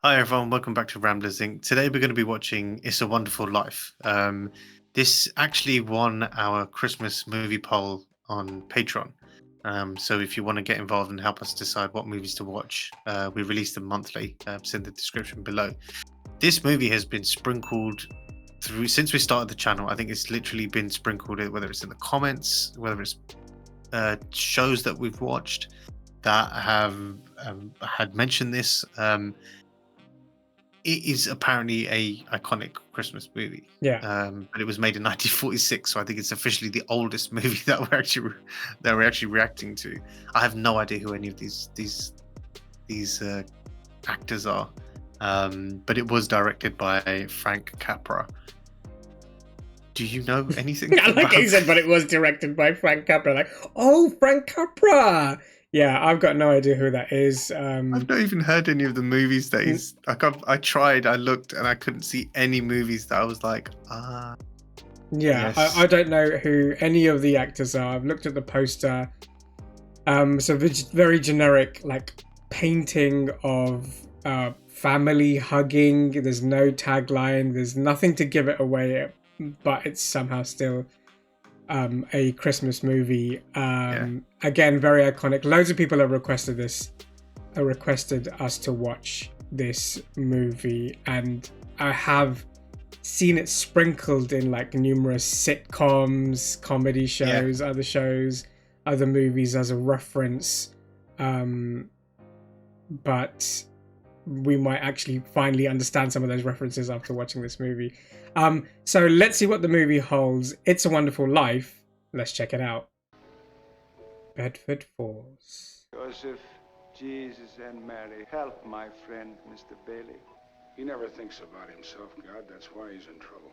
Hi everyone, welcome back to Ramblers Inc. Today we're going to be watching It's a Wonderful Life. This actually won our Christmas movie poll on Patreon. So if you want to get involved and help us decide what movies to watch, we release them monthly. It's in the description below. This movie has been sprinkled through since we started the channel. I think it's literally been sprinkled, whether it's in the comments, whether it's shows that we've watched that have had mentioned this. It is apparently a iconic Christmas movie. Yeah. But it was made in 1946, so I think it's officially the oldest movie that we're actually reacting to. I have no idea who any of these actors are, but it was directed by Frank Capra. Do you know anything? Like he said, but it was directed by Frank Capra. Like, oh, Frank Capra. Yeah, I've got no idea who that is. I've not even heard any of the movies that he's. I tried, I looked, and I couldn't see any movies that I was like, ah. Yeah, yes. I don't know who any of the actors are. I've looked at the poster. So very generic, like painting of family hugging. There's no tagline. There's nothing to give it away, but it's somehow still a Christmas movie. Again, very iconic. Loads of people have requested us to watch this movie, and I have seen it sprinkled in like numerous sitcoms, comedy shows, other shows, other movies as a reference. But we might actually finally understand some of those references after watching this movie. So let's see what the movie holds. It's a Wonderful Life. Let's check it out. Bedford Falls. Joseph, Jesus, and Mary, help my friend, Mr. Bailey. He never thinks about himself, God. That's why he's in trouble.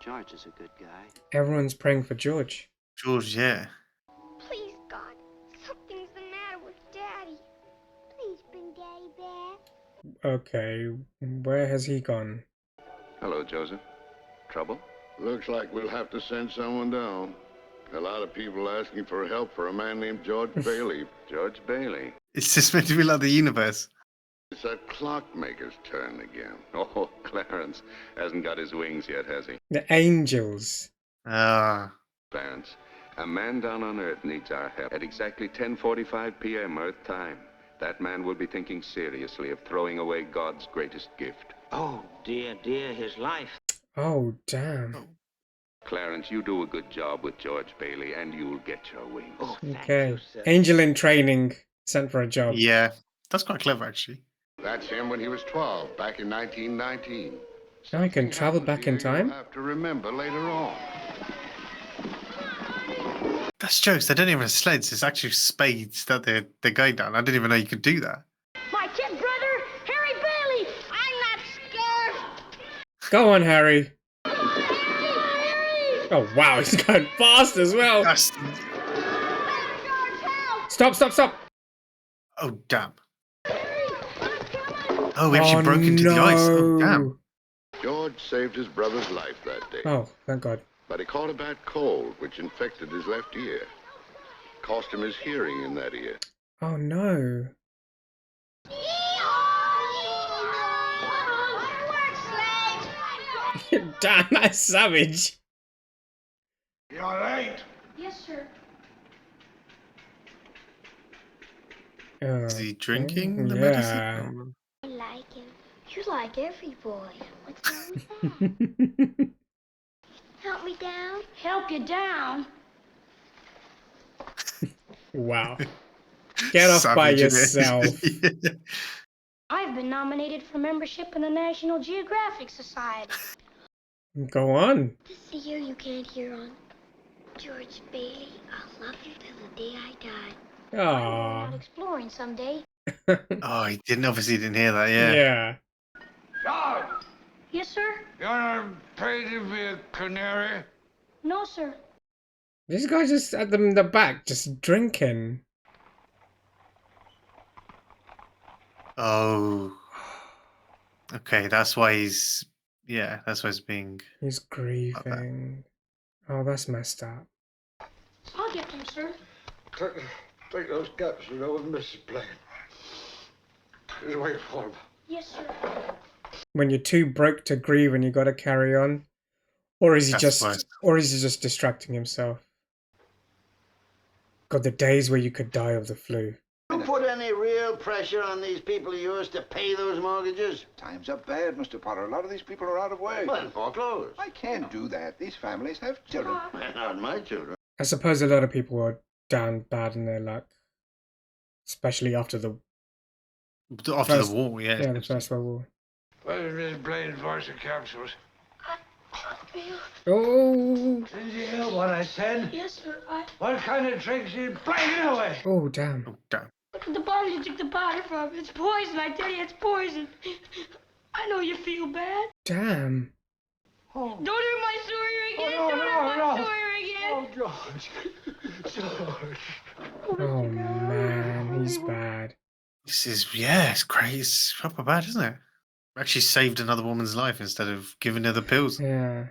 George is a good guy. Everyone's praying for George. George, yeah. Please, God, something's the matter with Daddy. Please bring Daddy back. Okay, where has he gone? Hello, Joseph. Trouble? Looks like we'll have to send someone down. A lot of people asking for help for a man named George Bailey. George Bailey. It's just meant to be like the universe. It's that clockmaker's turn again. Oh, Clarence hasn't got his wings yet, has he? The Angels. Ah. Clarence, a man down on Earth needs our help at exactly 10:45 p.m. Earth time. That man will be thinking seriously of throwing away God's greatest gift. Oh, dear, his life. Oh, damn. Clarence, you do a good job with George Bailey, and you'll get your wings. Oh, thank Okay. you, sir. Angel in training, sent for a job. Yeah, that's quite clever, actually. That's him when he was 12, back in 1919. Now he can travel back in time? You'll have to remember later on. That's jokes. They don't even have sleds. It's actually spades that they're going down. I didn't even know you could do that. My kid brother, Harry Bailey. I'm not scared. Go on, Harry. Oh, wow, he's going fast as well. That's... Stop. Oh, damn. Oh, we actually broke into the ice. Oh, damn. George saved his brother's life that day. Oh, thank God. But he caught a bad cold, which infected his left ear. Cost him his hearing in that ear. Oh, no. Damn, that's savage. You all right? Yes, sir. Is he drinking the Yeah. medicine? I like him. You like every boy. What's wrong with that? Help me down. Help you down? Wow. Get off Savage, by isn't it? yourself. I've been nominated for membership in the National Geographic Society. Go on. This is the year you can't hear on. George Bailey, I'll love you till the day I die. I'm Aww. out exploring someday. Oh, he obviously didn't hear that, yeah. Yeah. George, Yes, sir? you want to pay to be a canary? No, sir. This guy's just at the back, just drinking. Oh. Okay, that's why he's... Yeah, that's why he's being... He's grieving. Oh, that's messed up. I'll get them, sir. Take those cups, with Mrs. Blaine. Just wait for him. Yes, sir. When you're too broke to grieve and you got to carry on, or is he That's just, worse. or is he just distracting himself? God, the days where you could die of the flu. You put any real pressure on these people of yours to pay those mortgages? Times are bad, Mr. Potter. A lot of these people are out of work. Well, foreclosed. I can't do that. These families have children. Well, not my children. I suppose a lot of people are down bad in their luck, especially after the After First- the war, yeah. the First World War. What is this blade voice of capsules? Oh, Did you hear what I said? Yes, sir. What kind of tricks are you playing anyway? oh, damn. Oh, damn. Look at the bottle you took the powder from. It's poison. I tell you, it's poison. I know you feel bad. Damn. Don't hurt my Sawyer again. Oh, no, Don't hurt no, my no. Sawyer again. George. George. Oh, man, he's bad. This is, yeah, it's crazy. It's proper bad, isn't it? Actually saved another woman's life instead of giving her the pills. Yeah.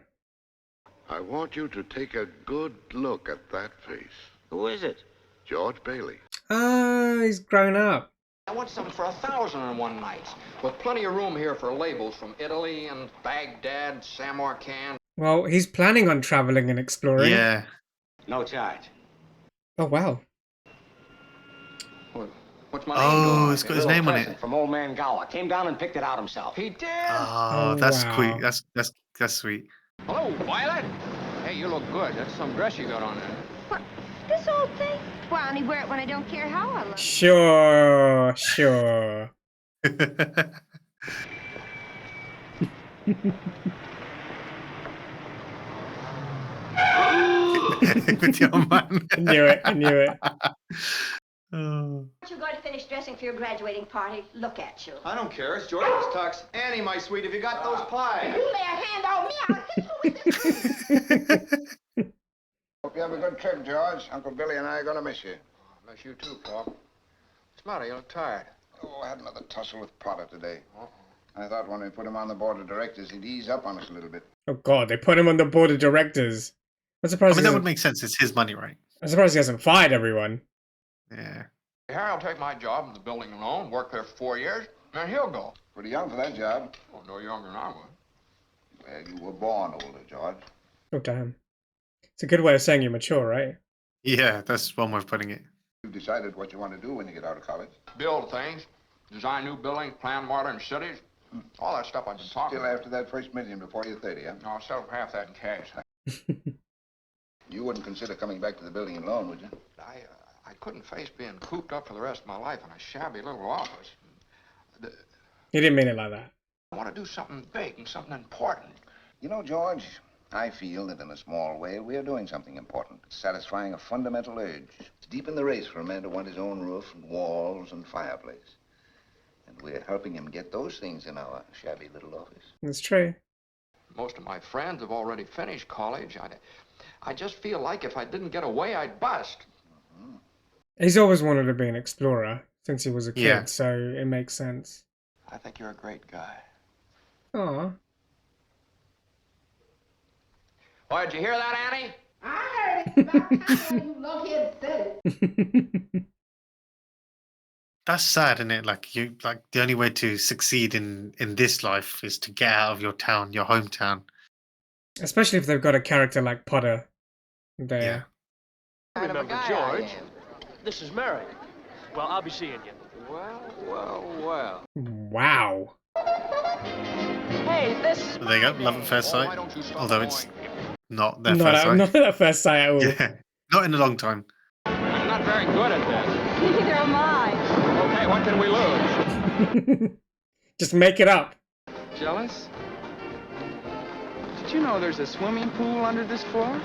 I want you to take a good look at that face. Who is it? George Bailey. Oh, he's grown up. I want something for 1,000 in one night, with plenty of room here for labels from Italy and Baghdad, Samarkand. Well, he's planning on traveling and exploring. Yeah. No charge. Oh, wow. What's my name Oh, doing? it's got his name on it. From old man Gower. Came down and picked it out himself. He did. Oh, Oh, that's wow. sweet. That's sweet. Hello, Violet. Hey, you look good. That's some dress you got on there. What? This old thing? Well, I only wear it when I don't care how I look. Sure, sure. With your man. I knew it, I knew it. Oh. Aren't you going to finish dressing for your graduating party? Look at you. I don't care. It's Jordan's tux. Annie, my sweet, have you got those pies? You lay a hand on me, I'll hit you with this. Hope you have a good trip, George. Uncle Billy and I are going to miss you. Miss you too, Pop. What's the matter? You look tired. Oh, I had another tussle with Potter today. I thought when we put him on the board of directors, he'd ease up on us a little bit. Oh, God, they put him on the board of directors. I'm I surprised, mean, he that would hasn't, make sense. It's his money, right? I'm surprised he hasn't fired everyone. Yeah. Harry will take my job in the building alone, work there for 4 years, and he'll go. Pretty young for that job. Oh, no younger than I was. Well, you were born older, George. Oh, damn. It's a good way of saying you're mature, right? Yeah, that's one way of putting it. You've decided what you want to do when you get out of college. Build things, design new buildings, plan modern cities. All that stuff I've been talking Still about. after that first million before you're 30, huh? No, I'll settle for half that in cash. You wouldn't consider coming back to the building alone, would you? I couldn't face being cooped up for the rest of my life in a shabby little office. He didn't mean it like that. I want to do something big and something important. You know, George, I feel that in a small way we're doing something important, satisfying a fundamental urge. It's deep in the race for a man to want his own roof and walls and fireplace. And we're helping him get those things in our shabby little office. That's true. Most of my friends have already finished college. I just feel like if I didn't get away, I'd bust. He's always wanted to be an explorer since he was a kid, Yeah. so it makes sense. I think you're a great guy. Aw. Boy, did you hear that, Annie? I heard it. About time you lunkhead said it. That's sad, isn't it? Like the only way to succeed in this life is to get out of your town, your hometown. Especially if they've got a character like Potter there. Yeah. Kind of a Remember guy George? I am. This is Mary. Well, I'll be seeing you. Well. Wow. Hey, this. But there you go, love at first Oh, why sight. don't you stop Although it's annoying me? not their Not first at, sight. not at first sight at all. Yeah, not in a long time. I'm not very good at this. Neither am I. Okay, what can we lose? Just make it up. Jealous? Did you know there's a swimming pool under this floor?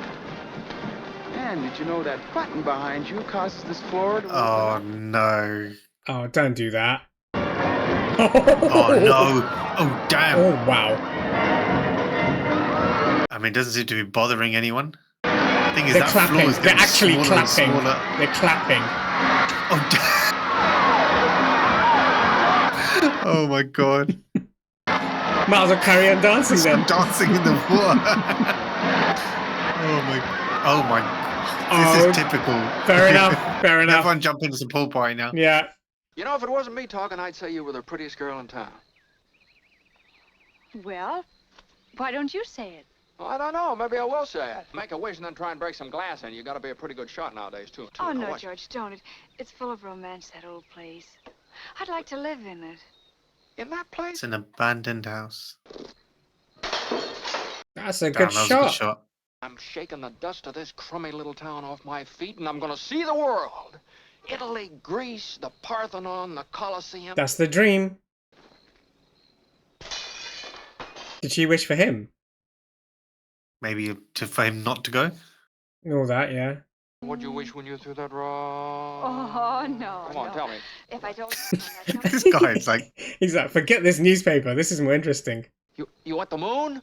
And did you know that button behind you causes this floor to Oh open up? no. Oh, don't do that. Oh no. Oh damn. Oh, wow. I mean, it doesn't seem to be bothering anyone. The thing is, They're that clapping. floor is They're getting actually smaller and clapping. smaller. They're clapping. Oh, oh my god. Might as well carry on dancing then. Dancing in the water. Oh my. This Oh, is typical. Fair enough. Fair enough. Everyone jump into the pool party now. Yeah. You know, if it wasn't me talking, I'd say you were the prettiest girl in town. Well, why don't you say it? Well, I don't know. Maybe I will say it. Make a wish and then try and break some glass in. You got to be a pretty good shot nowadays, too. Oh, Now, no, watch. George, don't. It's full of romance, that old place. I'd like to live in it. In that place? It's an abandoned house. That's a Damn, good that was shot. a good shot. I'm shaking the dust of this crummy little town off my feet, and I'm going to see the world. Italy, Greece, the Parthenon, the Colosseum. That's the dream. Did she wish for him? Maybe for him not to go. All that, yeah. What'd you wish when you threw that rock? Oh, no. Come on, tell me. If I told you, This guy's like, He's like, forget this newspaper. This is more interesting. You want the moon?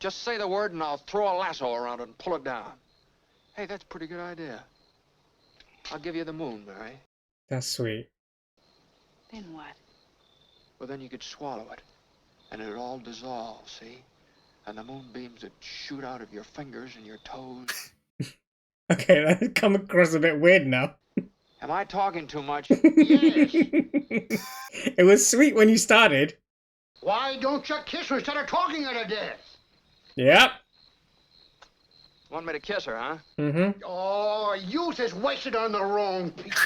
Just say the word and I'll throw a lasso around it and pull it down. Hey, that's a pretty good idea. I'll give you the moon, Mary. That's sweet. Then what? Well, then you could swallow it. And it'd all dissolve, see? And the moonbeams would shoot out of your fingers and your toes. Okay, that come across a bit weird now. Am I talking too much? Yes. It was sweet when you started. Why don't you kiss her instead of talking her to death? Yep. Want me to kiss her, huh? Mm-hmm. Oh, youth is wasted on the wrong people.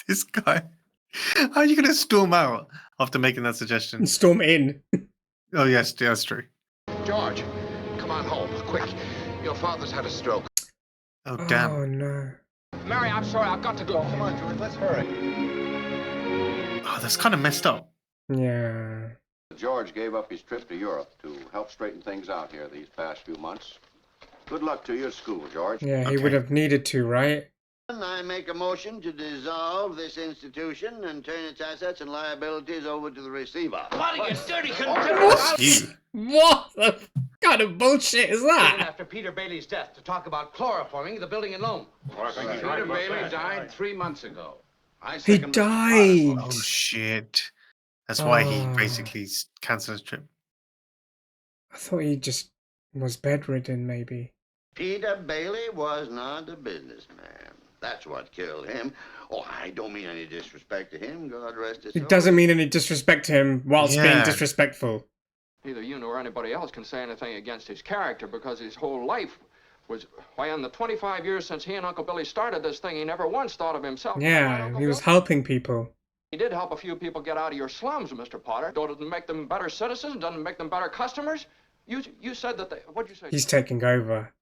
this guy. How are you going to storm out after making that suggestion? Storm in. Oh, yes, that's true. George, come on home, quick. Your father's had a stroke. Oh, damn. Oh, no. Mary, I'm sorry, I've got to go. Come on, George, let's hurry. Oh, that's kind of messed up. Yeah. George gave up his trip to Europe to help straighten things out here these past few months. Good luck to your school, George. Yeah, he would have needed to, right? I make a motion to dissolve this institution and turn its assets and liabilities over to the receiver. What are you dirty What the kind of bullshit is that? After Peter Bailey's death to talk about chloroforming the building in Loam. Peter Bailey died 3 months ago. He died. Oh, shit. That's why he Oh. basically cancelled his trip. I thought he just was bedridden, maybe. Peter Bailey was not a businessman. That's what killed him. Oh, I don't mean any disrespect to him. God rest his soul. It doesn't mean any disrespect to him whilst being Yeah. disrespectful. Neither you nor anybody else can say anything against his character because his whole life was... Why, in the 25 years since he and Uncle Billy started this thing, he never once thought of himself. Yeah, he was helping people. He did help a few people get out of your slums, Mr. Potter. Doesn't make them better citizens, doesn't make them better customers. You said that they... What'd you say? He's taking over.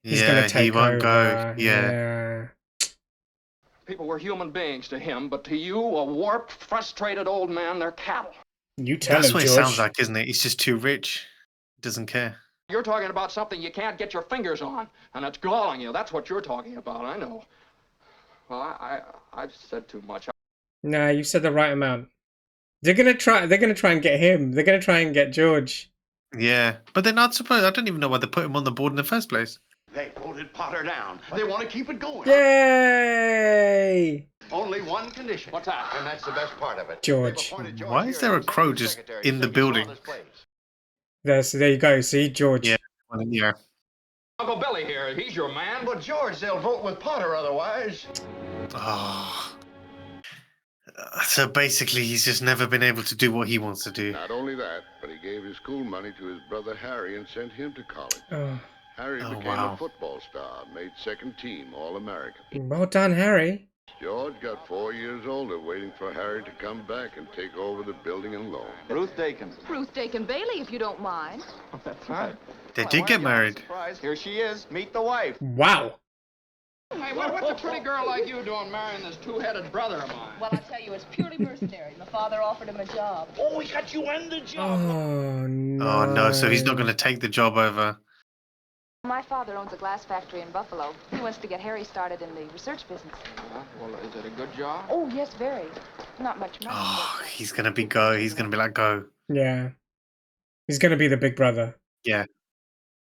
He's Yeah, gonna take he won't over. go. Yeah. People were human beings to him, but to you, a warped, frustrated old man, they're cattle. You tell That's him, what George. it sounds like, isn't it? He's just too rich. He doesn't care. You're talking about something you can't get your fingers on, and it's galling you. That's what you're talking about, I know. Well, I've said too much. Nah, you said the right amount. They're gonna try and get him. They're gonna try and get George. Yeah, but they're not supposed... I don't even know why they put him on the board in the first place. They voted Potter down. They want to keep it going. Yay! Only one condition. What's that? And that's the best part of it. George. Why is there a crow just in the building? There you go. See, George. Yeah, well, yeah. Uncle Billy here, he's your man. But George, they'll vote with Potter otherwise. Oh. So basically, he's just never been able to do what he wants to do. Not only that, but he gave his school money to his brother Harry and sent him to college. Oh. Harry Oh, became wow. a football star, made second team All-American. Well done, Harry. George got 4 years older, waiting for Harry to come back and take over the building in Loam. Ruth Dakin. Ruth Dakin Bailey, if you don't mind. That's right. They did get married. Surprise. Here she is. Meet the wife. Wow. Hey, what's a pretty girl like you doing marrying this two-headed brother of mine? Well, I tell you, it's purely mercenary. My father offered him a job. Oh, he got you and the job. Oh no. Oh, no, so he's not going to take the job over. My father owns a glass factory in Buffalo. He wants to get Harry started in the research business. Well, is it a good job? Oh, yes, very. Not much money. Oh, he's going to be go. He's going to be like, go. Yeah. He's gonna be the big brother. Yeah.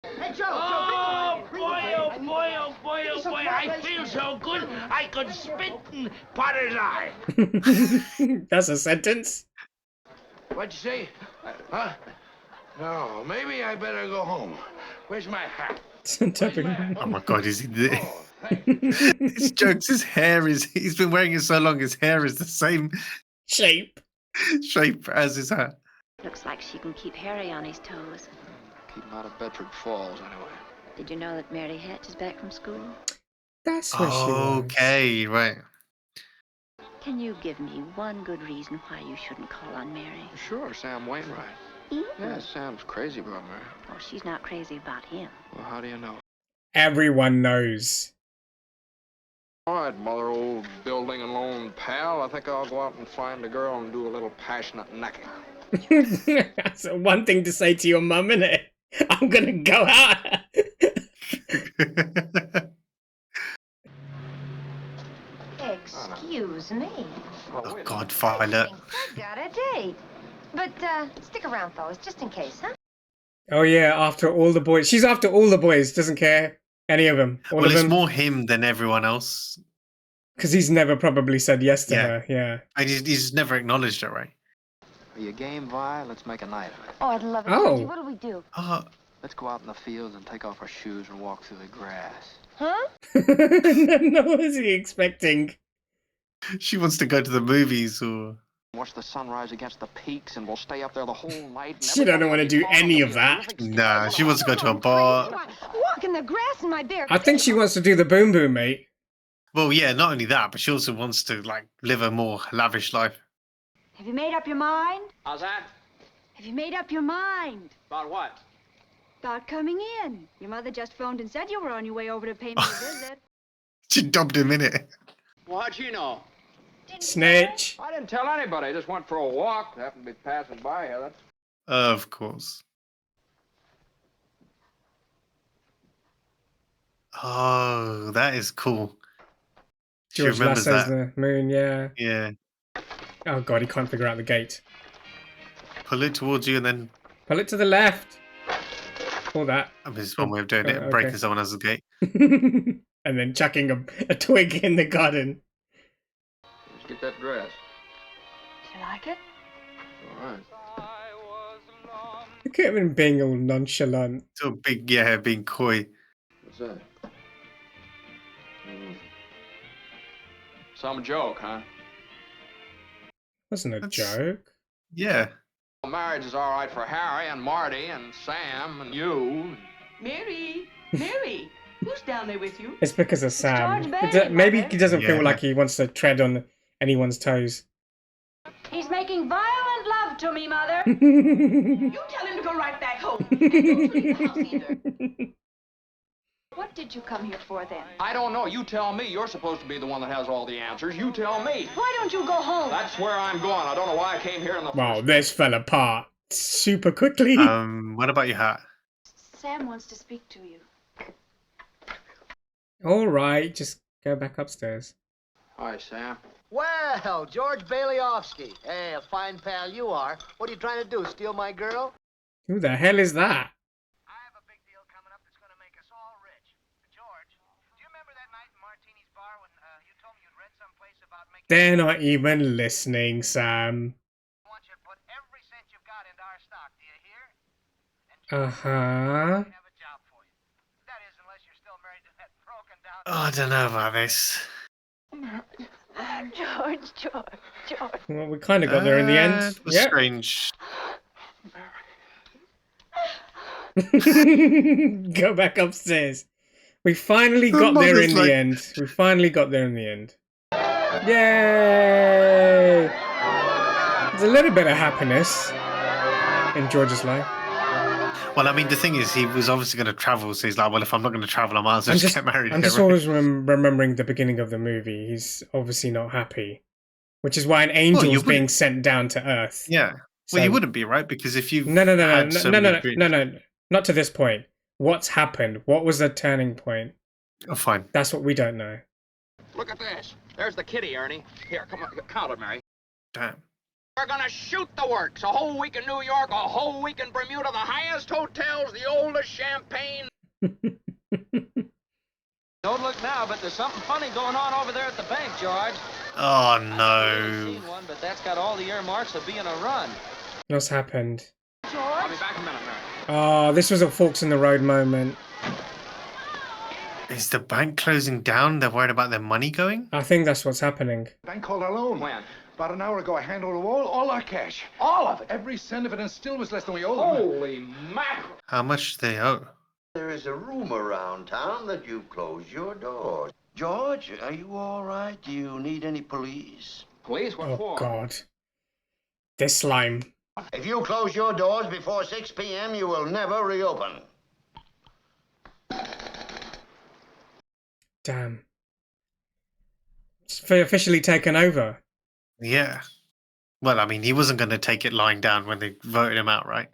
Hey, Joe. Oh, boy, oh, boy, oh, boy, oh, boy. I feel so good, I could spit in Potter's eye. That's a sentence. What'd you say? Huh? No, maybe I better go home. Where's my hat? Oh my God, is he there? His jokes, his hair is, he's been wearing it so long, his hair is the same shape as his hat. Looks like she can keep Harry on his toes. Keep him out of Bedford Falls, anyway. Did you know that Mary Hatch is back from school? That's where she was. Okay, right. Can you give me one good reason why you shouldn't call on Mary? Sure, Sam Wainwright. Yeah, Sam's crazy about Mary. Oh, she's not crazy about him. Well, how do you know? Everyone knows. All right, mother, old building and loan pal. I think I'll go out and find a girl and do a little passionate necking. That's one thing to say to your mum, innit? I'm gonna go out. Excuse me. Oh God, Violet. I got a date. But stick around, fellas, just in case, huh? Oh yeah, after all the boys. She's after all the boys, doesn't care. Any of them. All Well, of it's them. more him than everyone else. Because he's never probably said yes to her, yeah. And he's never acknowledged her, right? Are you game, Vi? Let's make a night of it. Oh, I'd love it. Oh. Georgie, what do we do? Let's go out in the fields and take off our shoes and walk through the grass. Huh? No, what is he expecting? She wants to go to the movies or... Watch the sunrise against the peaks, and we'll stay up there the whole night. And She don't want to do any of that. Nah, she wants to go to a bar. Walk in the grass in my bare I think she wants to do the boom boom, mate. Well, yeah, not only that, but she also wants to, like, live a more lavish life. Have you made up your mind? How's that? Have you made up your mind? About what? About coming in. Your mother just phoned and said you were on your way over to pay me a visit. She dubbed him in it. What'd you know? Snitch. I didn't tell anybody. I just went for a walk. Happened to be passing by here. That's... Of course. Oh, that is cool. She George remembers Lasso's that. the moon, yeah. Yeah. Oh god, he can't figure out the gate. Pull it towards you and then... Pull it to the left. All that. I mean, there's one way of doing it. Okay. Breaking someone else's gate. And then chucking a twig in the garden. Let's get that dress. Do you like it? All right. Look at him being all nonchalant. So big, yeah, being coy. What's that? Some joke, huh? Wasn't a joke. Yeah. Well, marriage is all right for Harry and Marty and Sam and you. Mary! Mary! Who's down there with you? It's because of Sam. George Bailey, Maybe Mother. he doesn't feel Yeah. like he wants to tread on anyone's toes. He's making violent love to me, Mother. You tell him to go right back home. And don't leave the house either. What did you come here for then? I don't know. You tell me. You're supposed to be the one that has all the answers. You tell me. Why don't you go home? That's where I'm going. I don't know why I came here in the Wow, this fell apart super quickly. What about your hat? Sam wants to speak to you. Alright, just go back upstairs. Hi, Sam. Well, George Baileyovsky. Hey, a fine pal you are. What are you trying to do, steal my girl? Who the hell is that? They're not even listening, Sam. Uh-huh. Oh, I don't know about this. George. Well, we kind of got there in the end. It was Yep. strange. Go back upstairs. We finally Her got there mother's in like- the end. We finally got there in the end. Yay! There's a little bit of happiness in George's life. Well, I mean, the thing is, he was obviously going to travel, so he's like, well, if I'm not going to travel, I might as well just get married. I'm here, just right? always remembering the beginning of the movie. He's obviously not happy, which is why an angel you is being sent down to Earth. Yeah. Well, you wouldn't be, right? Because if you No, no, not to this point. What's happened? What was the turning point? Oh, fine. That's what we don't know. Look at this. There's the kitty, Ernie. Here, come on, count it, Mary. Damn. We're gonna shoot the works. A whole week in New York, a whole week in Bermuda, the highest hotels, the oldest champagne. Don't look now, but there's something funny going on over there at the bank, George. Oh, I've no. seen one, but that's got all the earmarks of being a run. What's happened? I'll be back in a minute, Mary. Oh, this was a forks in the road moment. Is the bank closing down? They're worried about their money going? I think that's what's happening. Bank called our loan. When? About an hour ago, I handed over all our cash. All of it? Every cent of it, and still was less than we owed them. Holy mackerel. How much do they owe? There is a rumor around town that you've closed your doors. George, are you all right? Do you need any police? Police? What Oh, for? God. This slime. If you close your doors before 6 p.m., you will never reopen. Damn. It's officially taken over. Yeah. Well, I mean, he wasn't going to take it lying down when they voted him out, right?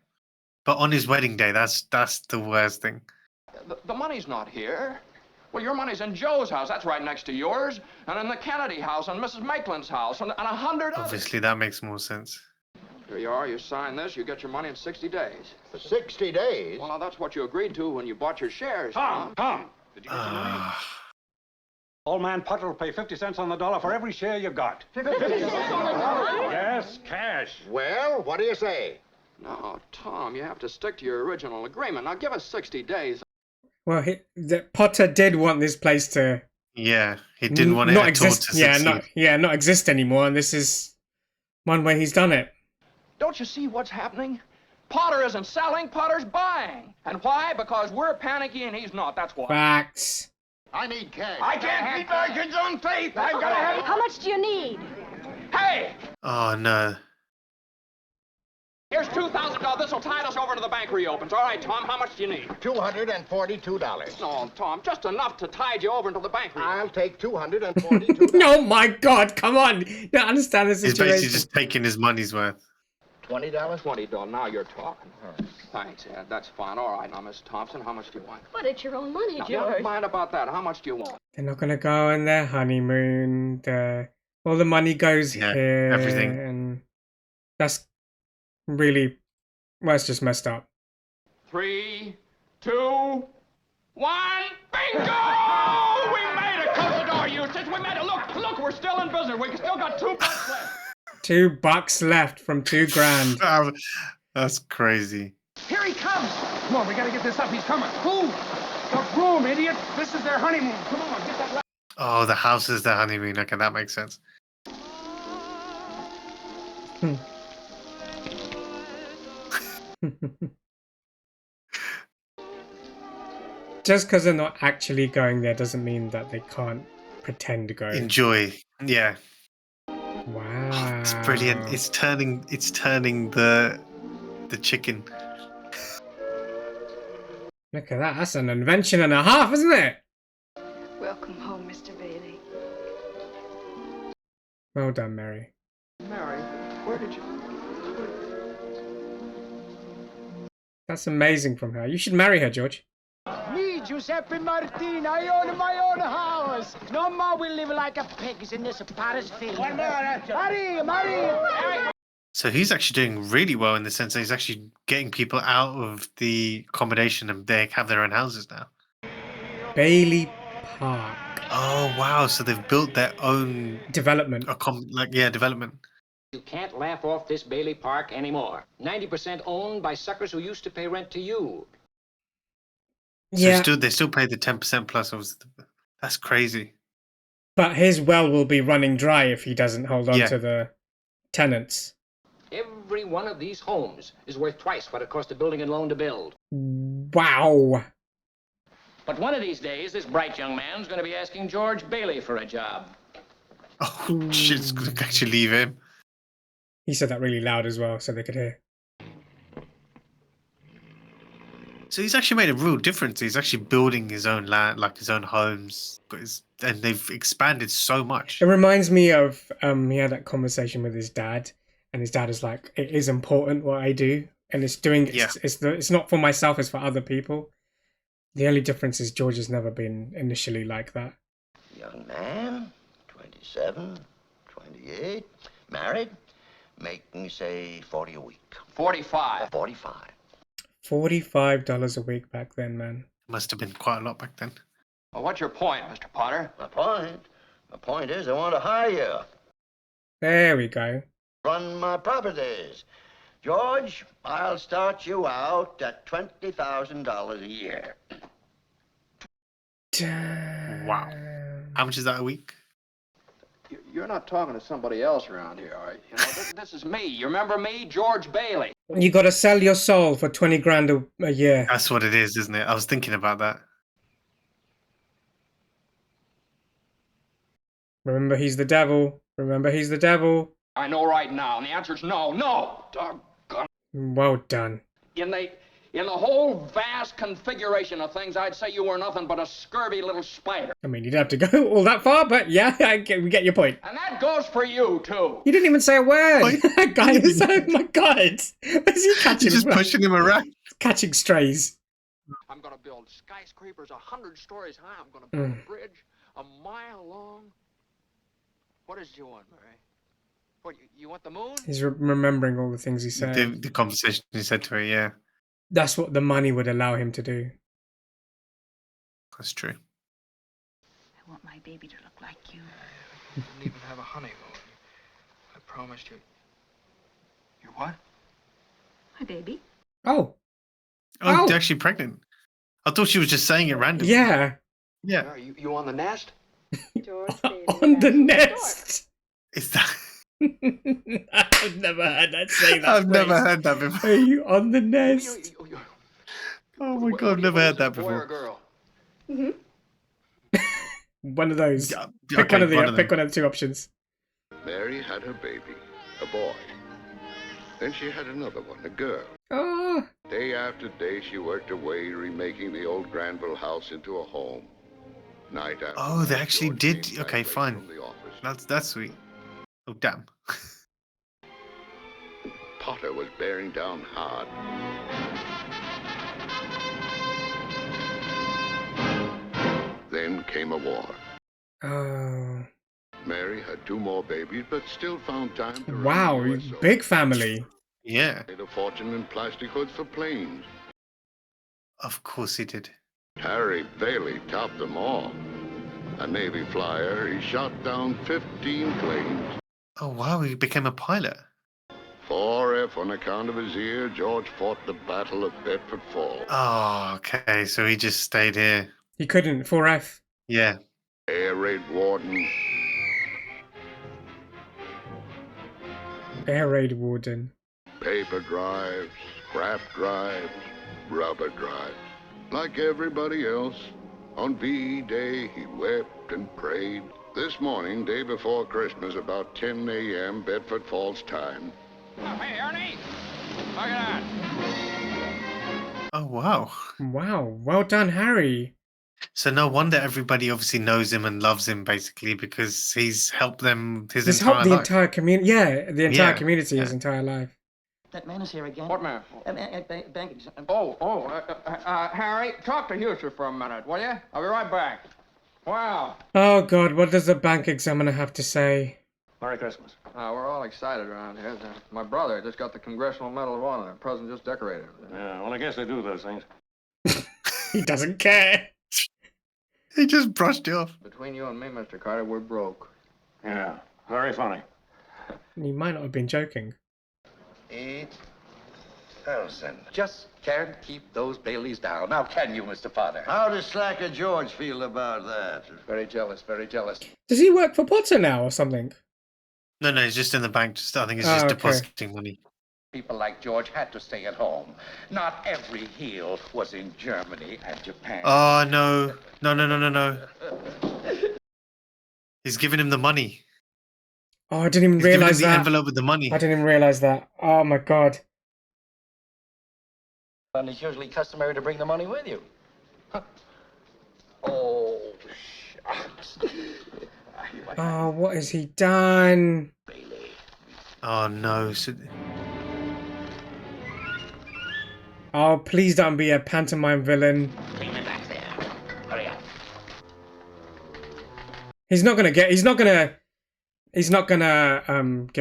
But on his wedding day, that's the worst thing. The money's not here. Well, your money's in Joe's house. That's right next to yours. And in the Kennedy house, and Mrs. Maitland's house, and 100 others. Obviously, that makes more sense. Here you are. You sign this. You get your money in 60 days. For 60 days? Well, now, that's what you agreed to when you bought your shares. Tom, did you get your money? Old man Potter will pay 50 cents on the dollar for every share you got. 50 cents on the dollar? Yes, cash. Well, what do you say? No, Tom, you have to stick to your original agreement. Now, give us 60 days. Well, Potter did want this place to... Yeah, he didn't want it not at all exist. to Yeah, succeed. not exist anymore. And this is one way he's done it. Don't you see what's happening? Potter isn't selling, Potter's buying. And why? Because we're panicky and he's not. That's why. Facts. I need cash. I can't keep my kids on faith. I've got to have it. How much do you need? Hey! Oh, no. Here's $2,000. This will tide us over to the bank reopens. All right, Tom, how much do you need? $242. No, Tom, just enough to tide you over until the bank reopens. I'll take $242. Oh, my God. Come on. You don't understand the He's situation. basically just taking his money's worth. $20? $20. Now you're talking. Thanks, Ed. That's fine. All right, now, Miss Thompson, how much do you want? But it's your own money, Now, George. never mind about that. How much do you want? They're not going to go on their honeymoon. All the money goes here. everything. And that's really... Well, it's just messed up. 3, 2, 1, bingo! We made it! Close the door, Eustace. We made it. Look, we're still in business. We still got $2 left. $2 left from $2,000. That's crazy. Here he comes. Come on, we got to get this up. He's coming. Move. The broom, idiot. This is their honeymoon. Come on, get that. Oh, the house is the honeymoon. Okay, that makes sense. Just because they're not actually going there doesn't mean that they can't pretend to go. Enjoy. Yeah. Wow. It's brilliant. It's turning the chicken. Look at that. That's an invention and a half, isn't it? Welcome home, Mr. Bailey. Well done, Mary. Mary, where did you... That's amazing from her. You should marry her, George. Me, Giuseppe Martini, I own my own house. No more we live like a pigs in this Paris field. One more, Marie. So he's actually doing really well in the sense that he's actually getting people out of the accommodation and they have their own houses now. Bailey Park. Oh, wow. So they've built their own... Development. Development. You can't laugh off this Bailey Park anymore. 90% owned by suckers who used to pay rent to you. Yeah. So they still pay the 10% plus. That's crazy. But his well will be running dry if he doesn't hold on to the tenants. Every one of these homes is worth twice what it cost the building and loan to build. Wow. But one of these days, this bright young man's going to be asking George Bailey for a job. Oh, shit, it's going to actually leave him. He said that really loud as well, so they could hear. So he's actually made a real difference. He's actually building his own land, like his own homes, and they've expanded so much. It reminds me of he had that conversation with his dad, and his dad is like, "It is important what I do, and it's not for myself; it's for other people." The only difference is George has never been initially like that. Young man, 27, 28, married, making, say, 40 a week. 45. 45. $45 a week back then, man. Must have been quite a lot back then. Well, what's your point, Mr. Potter? My point is I want to hire you. There we go. Run my properties. George, I'll start you out at $20,000 a year. Wow. How much is that a week? You're not talking to somebody else around here, are you? You know, this is me. You remember me? George Bailey. You gotta sell your soul for 20 grand a year. That's what it is, isn't it? I was thinking about that. Remember, he's the devil. Remember, he's the devil. I know right now, and the answer's no, no. Doggone. Well done. In the whole vast configuration of things, I'd say you were nothing but a scurvy little spider. I mean, you'd have to go all that far, but yeah, we get your point. And that goes for you, too. You didn't even say a word. Guys, oh my god. Is he catching? He's just pushing him around. Catching strays. I'm going to build skyscrapers 100 stories high. I'm going to build a bridge a mile long. What is it you want, Murray? What, you want the moon? He's remembering all the things he said. The conversation he said to her, yeah. That's what the money would allow him to do. That's true. I want my baby to look like you. You didn't even have a honeymoon. I promised you. You're what? My baby. Oh. Oh, they're actually pregnant. I thought she was just saying it randomly. Yeah. Yeah. Are you on the nest? On the nest. Is that... I've never heard that say that. I've never heard that before. Are you on the nest? Oh my god, I've never heard that Boy or before. girl? One of those. Yeah, Pick okay, one of them. the two options. Mary had her baby, a boy. Then she had another one, a girl. Oh. Day after day, she worked away, remaking the old Granville house into a home. Night after Oh, they night, actually George did. came Okay, back late fine. from the office. That's sweet. Oh, damn. Potter was bearing down hard. Then came a war. Oh. Mary had 2 more babies, but still found time to Wow, run the USO. big family. Yeah. Made a fortune in plastic hoods for planes. Of course he did. Harry Bailey topped them all. A Navy flyer, he shot down 15 planes. Oh, wow, he became a pilot. 4F on account of his ear, George fought the Battle of Bedford Falls. Oh, okay, so he just stayed here. He couldn't. 4F. Yeah. Air raid warden. Air raid warden. Paper drives, scrap drives, rubber drives. Like everybody else, on VE Day, he wept and prayed. This morning, day before Christmas, about 10 a.m. Bedford Falls time. Oh, hey, Ernie! Look at that. Oh, wow. Wow, well done, Harry. So no wonder everybody obviously knows him and loves him, basically, because he's helped them his He's entire helped the life. entire community. Yeah, the entire Yeah, community his yeah. entire life. That man is here again. What man? Bank. Harry, talk to Houston for a minute, will you? I'll be right back. Wow. Oh God, what does the bank examiner have to say? Merry Christmas. We're all excited around here. My brother just got the Congressional Medal of Honor. The president just decorated him. Yeah, well, I guess they do those things. He doesn't care. He just brushed it off. Between you and me, Mr. Carter, we're broke. Yeah, very funny. He might not have been joking. 8,000. Just can't keep those Baileys down. Now, can you, Mr. Potter? How does Slacker George feel about that? Very jealous, very jealous. Does he work for Potter now or something? No, he's just in the bank. I think he's Oh, just okay. depositing money. People like George had to stay at home. Not every heel was in Germany and Japan. Oh, no. No. He's giving him the money. Oh, I didn't even He's giving him realize the that. envelope with the money. I didn't even realize that. Oh my God. And it's usually customary to bring the money with you. Oh, shucks. Oh, what has he done? Oh, no. So... Oh, please don't be a pantomime villain. Clean it back there. Hurry up. He's not gonna give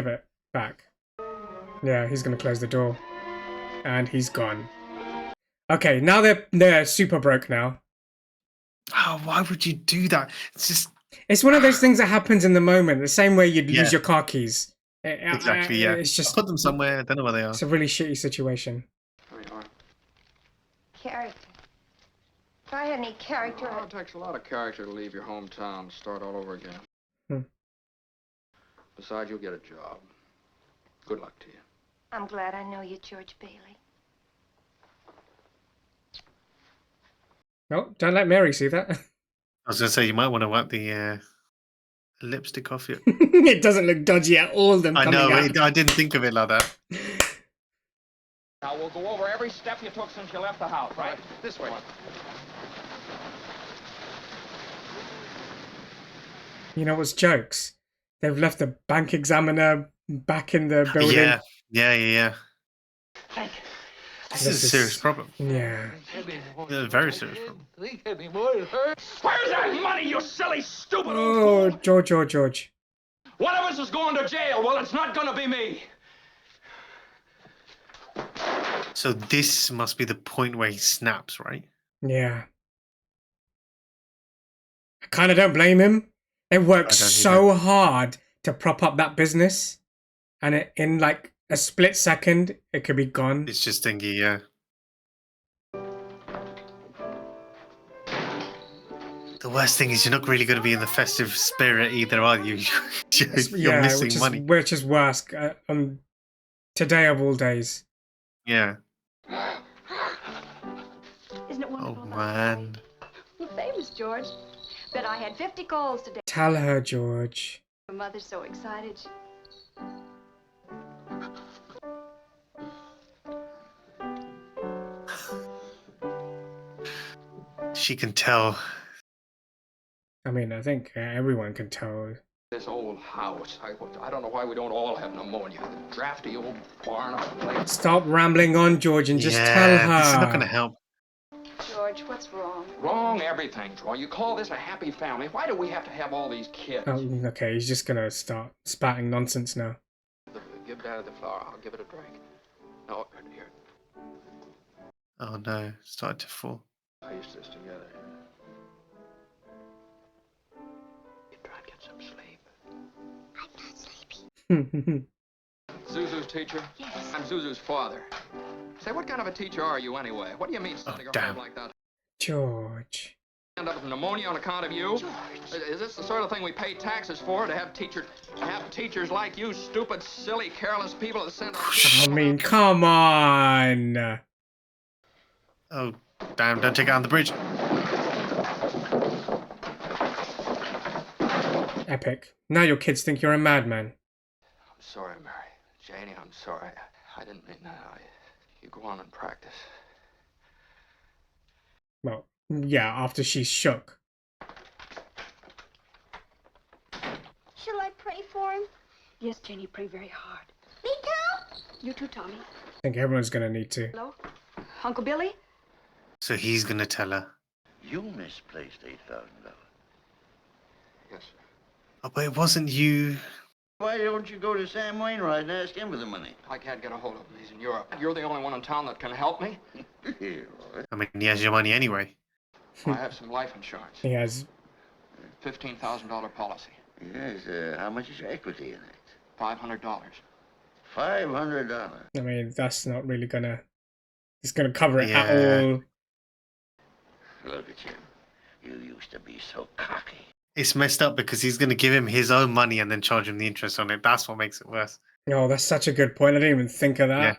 it back. Yeah, he's gonna close the door. And he's gone. Okay, now they're super broke now. Oh, why would you do that? It's just... It's one of those things that happens in the moment, the same way you'd Yeah. lose your car keys. Exactly, yeah. It's just... Put them somewhere. I don't know where they are. It's a really shitty situation. Character. If I had any character, Well, it takes a lot of character to leave your hometown and start all over again. Besides, you'll get a job. Good luck to you. I'm glad I know you, George Bailey. Oh, don't let Mary see that. I was going to say, you might want to wipe the lipstick off it. It doesn't look dodgy at all, them I coming know, out. I didn't think of it like that. Now, we'll go over every step you took since you left the house, right? This way. You know what's jokes? They've left the bank examiner back in the building. Yeah. This is a serious problem. Yeah. A very serious problem. Where's that money, you silly, stupid Oh, old fool? George. One of us is going to jail. Well, it's not going to be me. So this must be the point where he snaps, right? Yeah. I kind of don't blame him. They worked so hard to prop up that business, and in like a split second, it could be gone. It's just thingy, yeah. The worst thing is you're not really going to be in the festive spirit either, are you? You're missing money. Which is worse. Today of all days. Yeah. Isn't it wonderful? Oh, man. You're famous, George. Bet I had 50 calls today. Tell her, George. My mother's so excited. She can tell. I mean, I think everyone can tell. This old house. I don't know why we don't all have pneumonia. The drafty old barn of a place. Stop rambling on, George, and just tell her. This is not going to help. George, what's wrong? Wrong everything, Troy. You call this a happy family. Why do we have to have all these kids? Oh, okay, he's just gonna start spouting nonsense now. Give Dad the flower. I'll give it a drink. No, here. Oh no, started to fall. Piece this together. You try and get some sleep. I'm not sleepy. Zuzu's teacher? Yes. I'm Zuzu's father. Say, what kind of a teacher are you anyway? What do you mean sending her home like that? George. End up with pneumonia on account of you? George. Is this the sort of thing we pay taxes for? To have teachers like you, stupid, silly, careless people that send I mean, come on. Oh, damn, don't take it on the bridge. Epic. Now your kids think you're a madman. I'm sorry, Mary. Janie, I'm sorry. I didn't mean that. You go on and practice. Well, yeah, after she's shook. Shall I pray for him? Yes, Jenny, pray very hard. Me too? You too, Tommy. I think everyone's gonna need to. Hello? Uncle Billy? So he's going to tell her. You misplaced $8,000. Yes, sir. Oh, but it wasn't you. Why don't you go to Sam Wainwright and ask him for the money? I can't get a hold of him. He's in Europe. You're the only one in town that can help me. I mean, he has your money anyway. I have some life insurance. He has $15,000 policy. Yes, how much is your equity in it? $500. $500. I mean, that's not really gonna... It's gonna cover it Yeah. at all. Look at you. You used to be so cocky. It's messed up because he's going to give him his own money and then charge him the interest on it. That's what makes it worse. Oh, that's such a good point. I didn't even think of that. Yeah.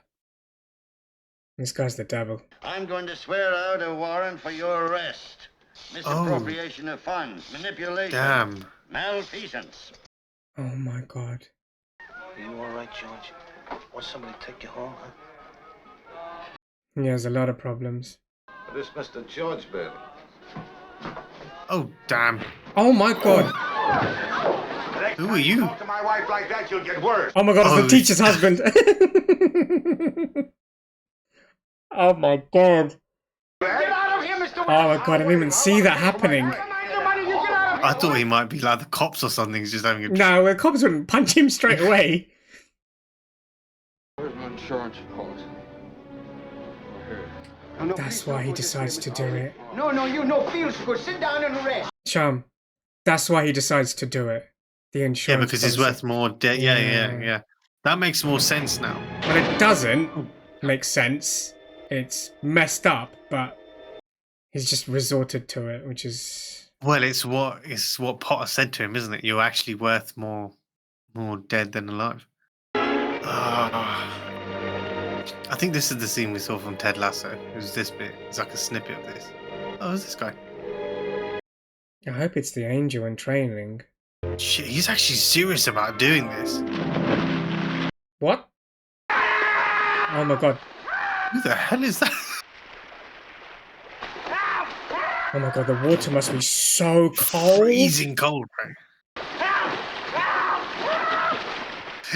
This guy's the devil. I'm going to swear out a warrant for your arrest. Misappropriation of funds, manipulation, Damn. malfeasance. Oh my god. Are you all right, George? Want somebody to take you home, huh? He has a lot of problems. This Mr. George Bailey. Oh, damn. Oh my god. Who are you? Talk to my wife like that, you'll get worse. Oh my god, it's the teacher's husband. Oh my god. Get out of here, Mr. Oh my god, I didn't even see that happening. I thought he might be like the cops or something. He's just having a... No, the cops wouldn't punch him straight away. Where's my insurance policy? That's why he decides to do it. No, you no feels good. Sit down and rest. Chum, that's why he decides to do it. The insurance Yeah, because he's policy. worth more. Yeah. That makes more sense now. But it doesn't make sense. It's messed up, but he's just resorted to it, which is... Well, it's what Potter said to him, isn't it? You're actually worth more More dead than alive. Ah. I think this is the scene we saw from Ted Lasso. It was this bit. It's like a snippet of this. Oh, who's this guy? I hope it's the angel in training. Shit, he's actually serious about doing this. What? Oh my god. Who the hell is that? Oh my god, the water must be so cold. Freezing cold, bro.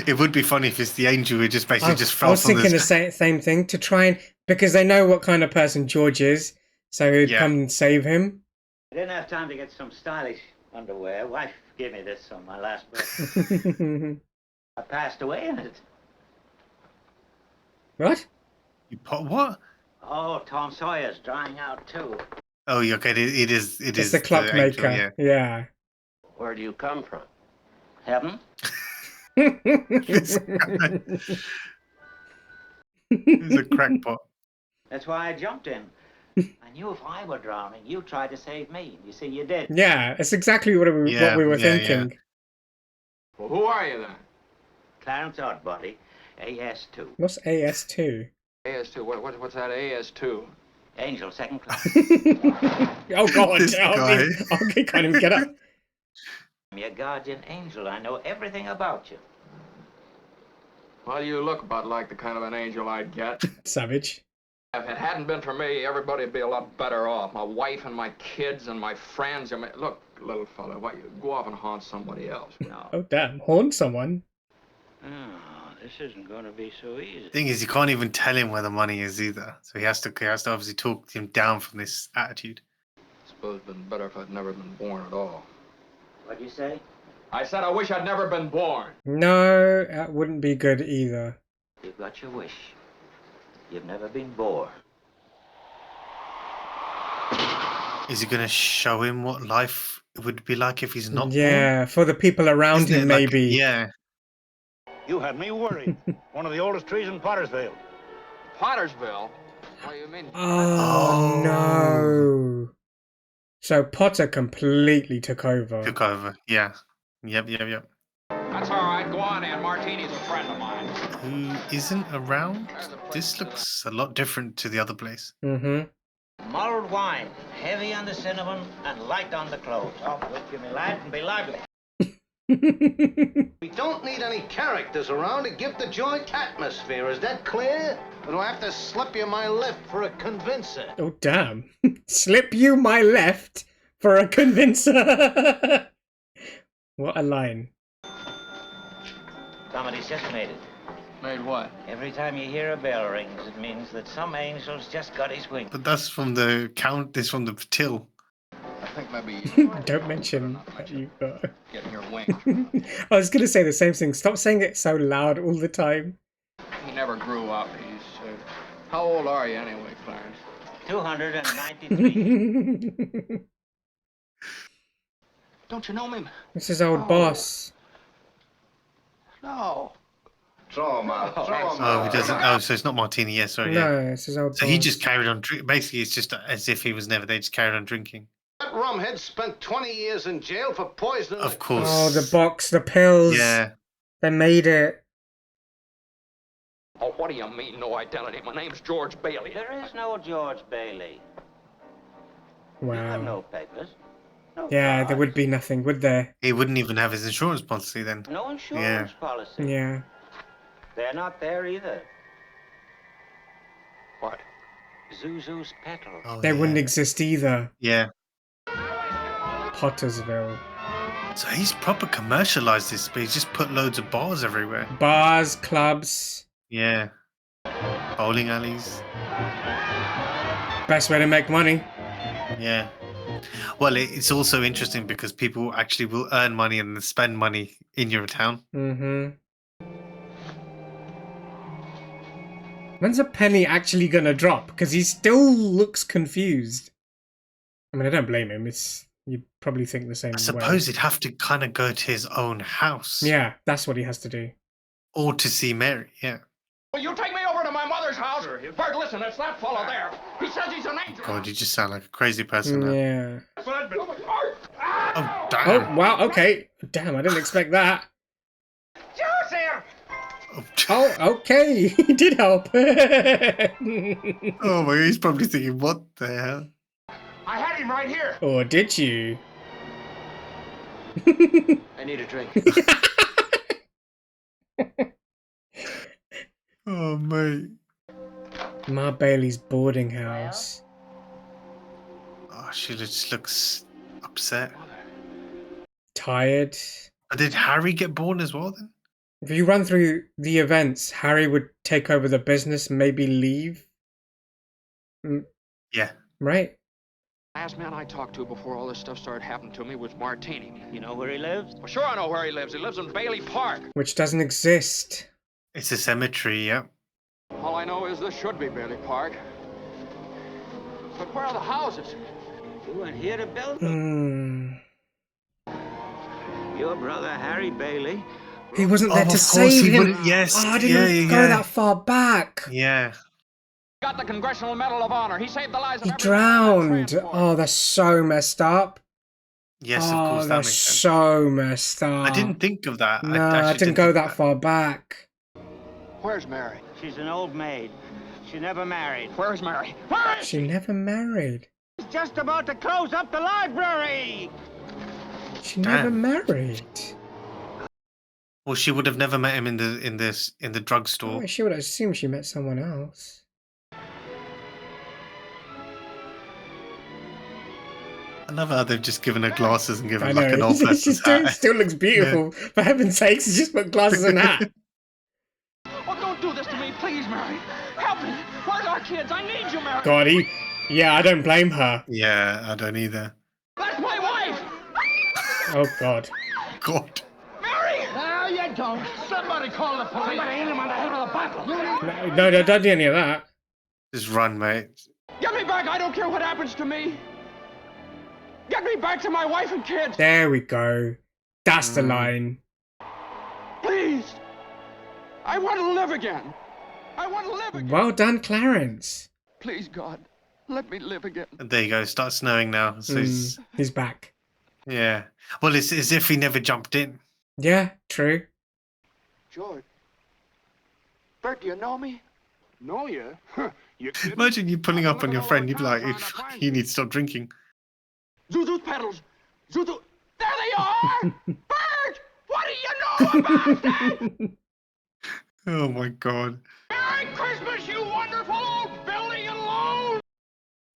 It would be funny if it's the angel who just basically just fell I was from thinking the the same thing, to try and, because they know what kind of person George is, so he'd come and save him. I didn't have time to get some stylish underwear. Wife gave me this on my last birthday. I passed away in it. What? You what? Oh, Tom Sawyer's drying out too. Oh, yeah, okay. It is. It's the clockmaker. Yeah. Where do you come from? Heaven? He's a crackpot. That's why I jumped in. I knew if I were drowning, you tried to save me. You see, you did. Yeah, it's exactly what we were thinking. Yeah. Well, who are you then? Clarence Oddbody, AS2. What's AS2? AS2. What's that AS2? Angel, second class. Oh God! This guy. Okay, can't even get up. I'm your guardian angel. I know everything about you. Well, you look about like the kind of an angel I'd get. Savage. If it hadn't been for me, everybody would be a lot better off. My wife and my kids and my friends. I mean, look, little fella, why you go off and haunt somebody else? No. Oh damn! Haunt someone. Oh, this isn't going to be so easy. Thing is, you can't even tell him where the money is either. So he has to obviously talk him down from this attitude. I suppose it'd been better if I'd never been born at all. What'd you say? I said I wish I'd never been born. No, that wouldn't be good either. You've got your wish. You've never been bored. Is he going to show him what life would be like if he's not Yeah, for the people around him, like, maybe. yeah. You had me worried. One of the oldest trees in Pottersville. Pottersville? What do you mean? Oh no! So Potter completely took over. Took over, yeah. Yep. That's all right. Go on in. Martini's a friend of mine. Who isn't around? This looks a lot different to the other place. Mm-hmm. Mulled wine, heavy on the cinnamon and light on the clothes. Off with you, me lad, and be lively. We don't need any characters around to give the joint atmosphere. Is that clear? Or do I have to slip you my left for a convincer? Oh damn! Slip you my left for a convincer. What a line. Somebody's just made it. Made what? Every time you hear a bell rings, it means that some angel's just got his wings. But that's from the count. This from the till. I think maybe. Don't mention that you got. Getting your wings. I was gonna say the same thing. Stop saying it so loud all the time. He never grew up. He's. How old are you anyway, Clarence? 293. Don't you know me? This is old boss. No. Trauma. Oh, he doesn't. Oh, so it's not Martini. Yeah, sorry. No, Yeah. it's his old So boss. he just carried on. Basically, it's just as if he was never there. Just carried on drinking. That rumhead spent 20 years in jail for poisoning. Of course. Oh, the box, the pills. Yeah. They made it. Oh, what do you mean, no identity? My name's George Bailey. There is no George Bailey. You have Wow. no papers. No Yeah, there cards, would be nothing, would there? He wouldn't even have his insurance policy then. no insurance policy. Yeah. They're not there either. What? Zuzu's petals. Oh, They wouldn't exist either. Yeah. Pottersville. So he's proper commercialized this, but he's just put loads of bars everywhere. Bars, clubs. Yeah. Bowling alleys. Best way to make money. Yeah. Well, it's also interesting because people actually will earn money and then spend money in your town. Mm-hmm. When's a penny actually gonna drop? Because he still looks confused. I mean, I don't blame him. You probably think the same I way. suppose he'd have to kind of go to his own house. Yeah, that's what he has to do. Or to see Mary, yeah. Will you take me over to my mother's house? Bert, listen, it's that fellow there. He says he's an angel. God, you just sound like a crazy person now. Yeah. Oh, damn. Oh, wow, okay. Damn, I didn't expect that. Oh, okay. He did help. Oh my god, he's probably thinking, what the hell? I had him right here. Or did you? I need a drink. Oh mate. Ma Bailey's boarding house. Oh, she just looks upset. Tired. Did Harry get born as well then? If you run through the events, Harry would take over the business, maybe leave. Yeah. Right? Last man I talked to before all this stuff started happening to me was Martini. You know where he lives? Well, sure I know where he lives. He lives in Bailey Park. Which doesn't exist. It's a cemetery, yeah. All I know is this should be Bailey Park. But where are the houses? You weren't here to build them. Your brother, Harry Bailey. He wasn't there to save him. Yes. Oh, I didn't go that far back. Yeah. Got the Congressional Medal of Honor. He saved the lives of He drowned. Oh, that's so messed up. Yes, of course, that that's makes sense. so messed up. I didn't think of that. No, I didn't go that far back. Where's Mary? She's an old maid. She never married. Where's Mary? She never married. He's just about to close up the library. She never married. Well, she would have never met him in the drugstore. Oh, she would assume she met someone else. I love how they've just given her glasses and given I her like an know. old She person's hat. still looks beautiful. Yeah. For heaven's sakes, she just put glasses and hat. Oh, don't do this to me, please, Mary. Help me. Where's our kids? I need you, Mary. God, yeah, I don't blame her. Yeah, I don't either. That's my wife. Oh, God. God. Mary! No, you don't. Somebody call the police. Somebody hit him on the head with a bottle. No, don't do any of that. Just run, mate. Get me back. I don't care what happens to me. Get me back to my wife and kids. There we go. That's the line. Please. I want to live again. I want to live again. Well done, Clarence. Please, God, let me live again. There you go. It starts snowing now. So he's back. Yeah. Well, it's as if he never jumped in. Yeah, true. George. Bert, do you know me? Know you? You Imagine you pulling up on your friend. You'd be like, you need to stop drinking. Zuzu's pedals. Zuzu. There they are! Bert! What do you know about that? Oh, my God. Merry Christmas, you wonderful old building and loan!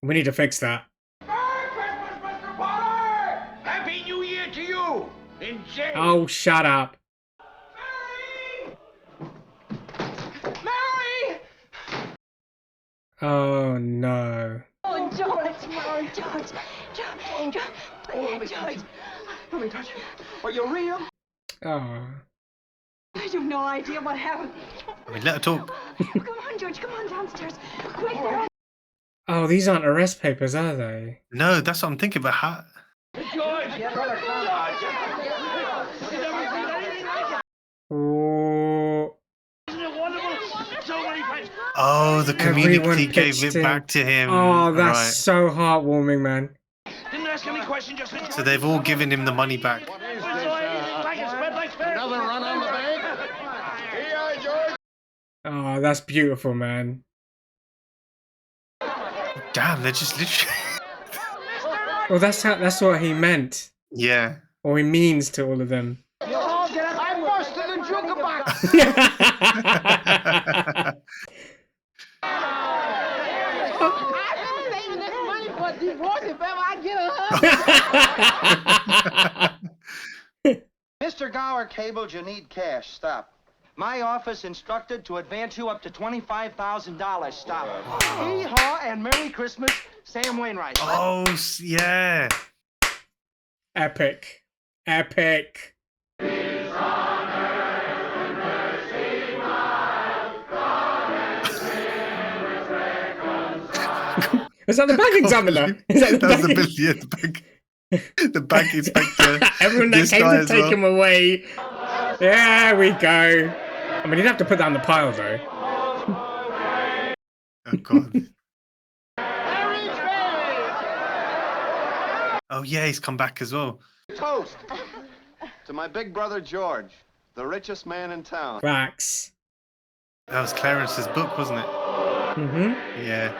We need to fix that. Merry Christmas, Mr. Potter! Happy New Year to you! In jail. Oh, shut up. Mary! Oh, no. Oh, George. George. Let me touch you. Are you real? Oh. You've no idea what happened. I mean, let her talk. Come on, George. Come on downstairs. Quick. Oh, these aren't arrest papers, are they? No, that's what I'm thinking about. How... George! Oh. Isn't it wonderful? So many friends. Oh, the Everyone community gave pitched it in. back to him. Oh, that's Right. so heartwarming, man. Didn't ask any question, just in So they've all given him the money back. Another run on the bank? Here, George. Oh, that's beautiful, man. Damn, they're just literally... Well, that's what he meant. Yeah. Or he means to all of them. You all get up. I busted the jukebox. I've been saving this money for a divorce if ever I get a Mr. Gower cabled you need cash. Stop. My office instructed to advance you up to $25,000. Stop. Hee-haw and Merry Christmas, Sam Wainwright. Oh, yeah. Epic. Epic. Is that the bank examiner? Is that the That's bank? the bank inspector. Everyone that This came guy to as take well. him away. There we go. I mean, you'd have to put that on the pile, though. Oh, God. Oh, yeah, he's come back as well. Toast to my big brother George, the richest man in town. Facts. That was Clarence's book, wasn't it? Mm-hmm. Yeah.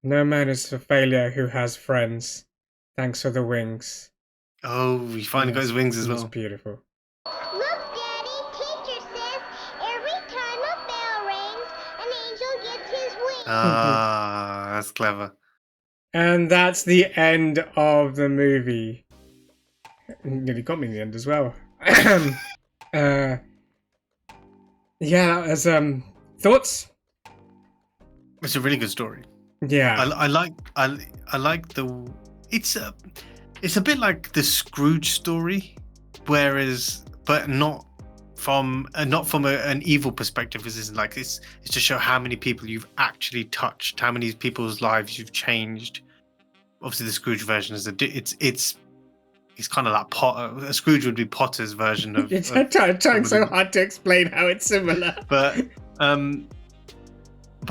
No man is a failure who has friends. Thanks for the wings. Oh, he finally got his wings as It's well. beautiful. Look, Daddy, teacher says every time a bell rings, an angel gets his wings. Ah, that's clever. And that's the end of the movie. Nearly got me in the end as well. Yeah, as thoughts? It's a really good story. Yeah. I like the. It's a bit like the Scrooge story, but not from an evil perspective. This is like it's to show how many people you've actually touched, how many people's lives you've changed. Obviously, the Scrooge version is it's kind of like Potter. Scrooge would be Potter's version of. It's trying so hard to explain how it's similar. But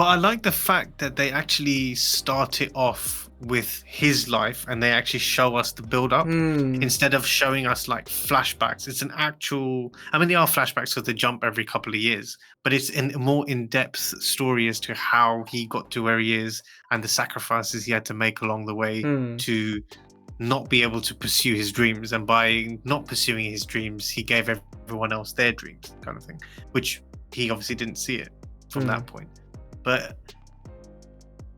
I like the fact that they actually start it off with his life and they actually show us the build up instead of showing us like flashbacks. It's an actual, I mean, they are flashbacks because they jump every couple of years, but it's a more in-depth story as to how he got to where he is and the sacrifices he had to make along the way to not be able to pursue his dreams. And by not pursuing his dreams, he gave everyone else their dreams, kind of thing, which he obviously didn't see it from that point. But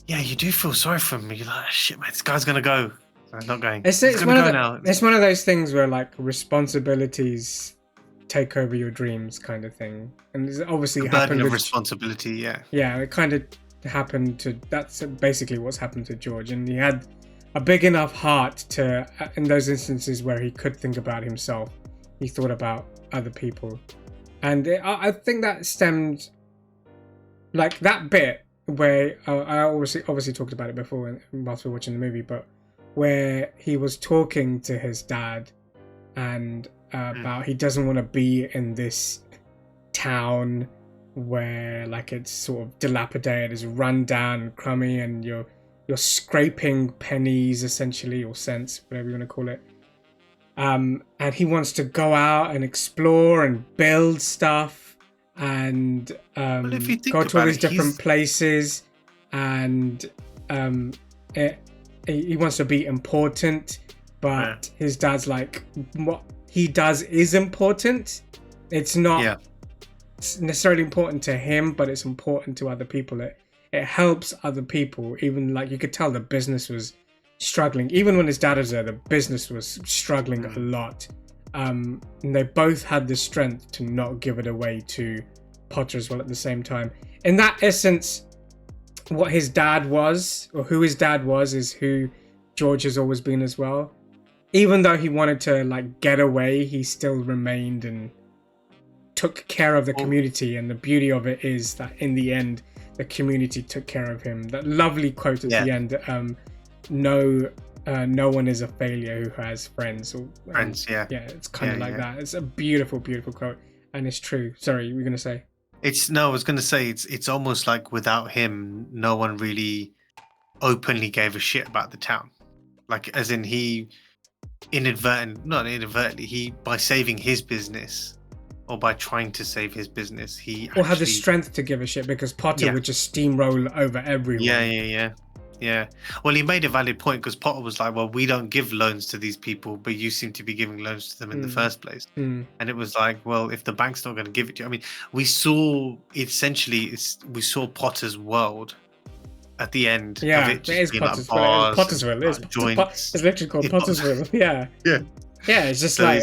yeah, you do feel sorry for him. You're like, shit, man, this guy's gonna go. I'm not going. It's one of those things where like responsibilities take over your dreams, kind of thing. And it's obviously a burden happened of with responsibility. Yeah. Yeah, it kind of happened to. That's basically what's happened to George, and he had a big enough heart to, in those instances where he could think about himself, he thought about other people, and I think that stemmed. Like that bit where I obviously talked about it before whilst we were watching the movie, but where he was talking to his dad and about he doesn't want to be in this town where like it's sort of dilapidated, it's run down and crummy, and you're scraping pennies essentially, or cents, whatever you want to call it. And he wants to go out and explore and build stuff. And go to all these different places, and he wants to be important, but his dad's like, what he does is important. It's not necessarily important to him, but it's important to other people. It helps other people. Even like you could tell the business was struggling. Even when his dad was there, the business was struggling a lot. And they both had the strength to not give it away to Potter as well at the same time. In that essence, what his dad was, or who his dad was, is who George has always been as well. Even though he wanted to like get away, he still remained and took care of the community. And the beauty of it is that in the end, the community took care of him. That lovely quote at the end, no one is a failure who has friends. Or, yeah, it's kind of like that. It's a beautiful, beautiful quote, and it's true. Sorry, you were gonna say? I was gonna say it's almost like without him, no one really openly gave a shit about the town. Like, as in he not inadvertently, he by saving his business or by trying to save his business, he or had the strength to give a shit because Potter would just steamroll over everyone. Yeah. Well, he made a valid point because Potter was like, well, we don't give loans to these people, but you seem to be giving loans to them in the first place. And it was like, well, if the bank's not going to give it to you. I mean, we saw Potter's world at the end. Yeah, of it is Potter's like Pottersville. It's literally called Pottersville. Yeah. It's just like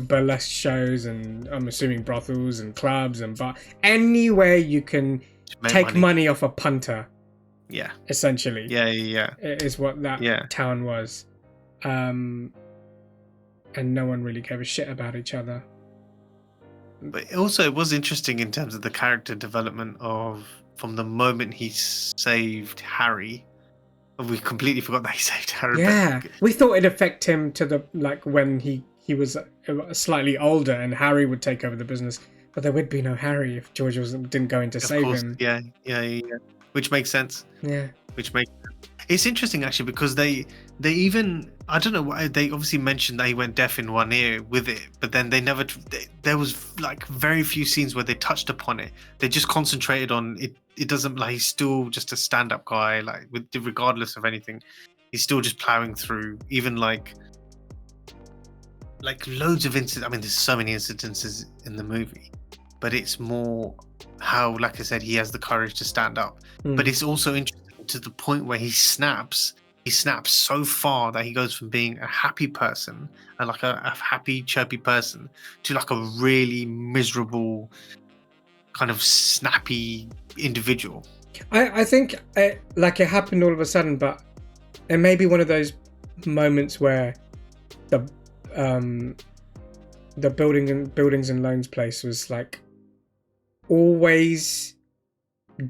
burlesque shows, and I'm assuming brothels and clubs and anywhere you can take money off a punter. Yeah. Essentially. Yeah. Is what that town was. And no one really gave a shit about each other. But also it was interesting in terms of the character development from the moment he saved Harry. We completely forgot that he saved Harry. Yeah. We thought it'd affect him to the when he was slightly older and Harry would take over the business. But there would be no Harry if George didn't go in to save him. Yeah. Which makes sense. Yeah. It's interesting actually because they They even, I don't know why, they obviously mentioned that he went deaf in one ear with it, but then they never, there was like very few scenes where they touched upon it. They just concentrated on it. It doesn't, like, he's still just a stand-up guy, like, regardless of anything. He's still just plowing through, even like loads of incidents. I mean, there's so many incidences in the movie, but it's more how, like I said, he has the courage to stand up. But it's also interesting to the point where he snaps so far that he goes from being a happy person, and like a happy, chirpy person, to like a really miserable, kind of snappy individual. I think it happened all of a sudden, but it may be one of those moments where the buildings and loans place was like always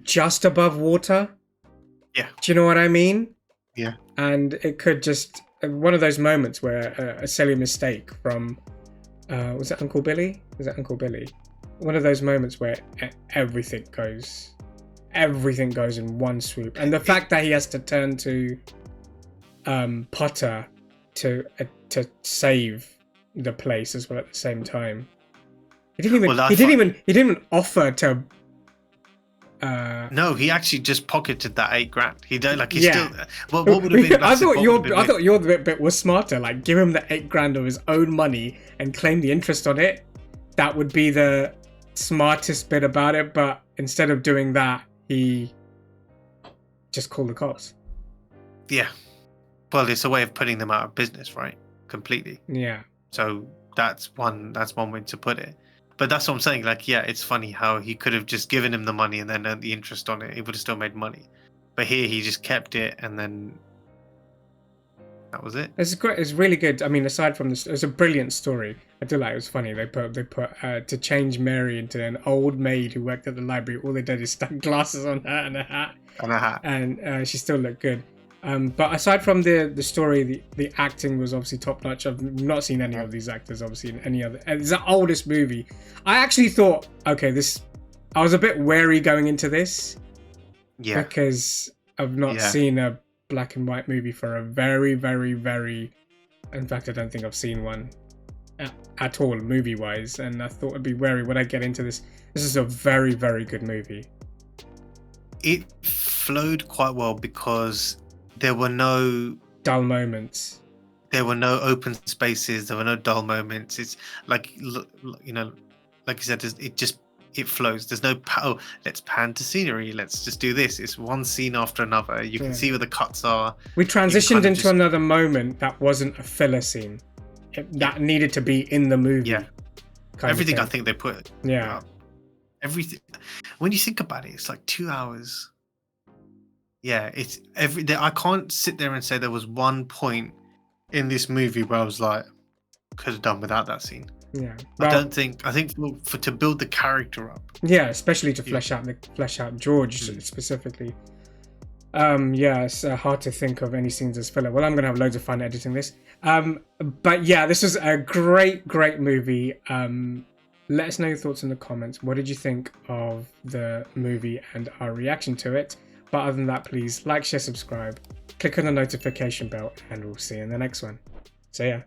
just above water. Yeah. Do you know what I mean? Yeah. And it could just one of those moments where a silly mistake from was it Uncle Billy? Was it Uncle Billy? One of those moments where everything goes in one swoop, and the fact that he has to turn to Potter to save the place as well at the same time. He didn't even offer to. No, he actually just pocketed that $8,000. He don't like. He still. What would have been? I thought your bit was smarter. Like, give him the $8,000 of his own money and claim the interest on it. That would be the smartest bit about it. But instead of doing that, he just called the cops. Yeah. Well, it's a way of putting them out of business, right? Completely. Yeah. So that's one way to put it. But that's what I'm saying. Like, yeah, it's funny how he could have just given him the money and then earned the interest on it. He would have still made money. But here he just kept it, and then that was it. It's great. It's really good. I mean, aside from this, it's a brilliant story. I do like it. It was funny. They put to change Mary into an old maid who worked at the library. All they did is stuck glasses on her and a hat. And she still looked good. But aside from the story, the acting was obviously top notch. I've not seen any of these actors obviously in any other. It's the oldest movie. I actually thought, okay, I was a bit wary going into this. Yeah. Because I've not seen a black and white movie for a very, very, very. In fact, I don't think I've seen one at all movie wise. And I thought I'd be wary when I get into this. This is a very, very good movie. It flowed quite well because there were no dull moments. There were no open spaces. There were no dull moments. It's like, you know, like you said, it flows. There's no let's pan to scenery. Let's just do this. It's one scene after another. You can see where the cuts are. We transitioned into another moment that wasn't a filler scene. That needed to be in the movie. Yeah. Everything I think they put. Yeah. Everything. When you think about it, it's like 2 hours. Yeah, it's I can't sit there and say there was one point in this movie where I was like, could have done without that scene. Yeah, I think for to build the character up. Yeah, especially to flesh out George specifically. Yeah, it's hard to think of any scenes as filler. Well, I'm gonna have loads of fun editing this. But yeah, this was a great movie. Let us know your thoughts in the comments. What did you think of the movie and our reaction to it? But other than that, please like, share, subscribe, click on the notification bell, and we'll see you in the next one. So yeah.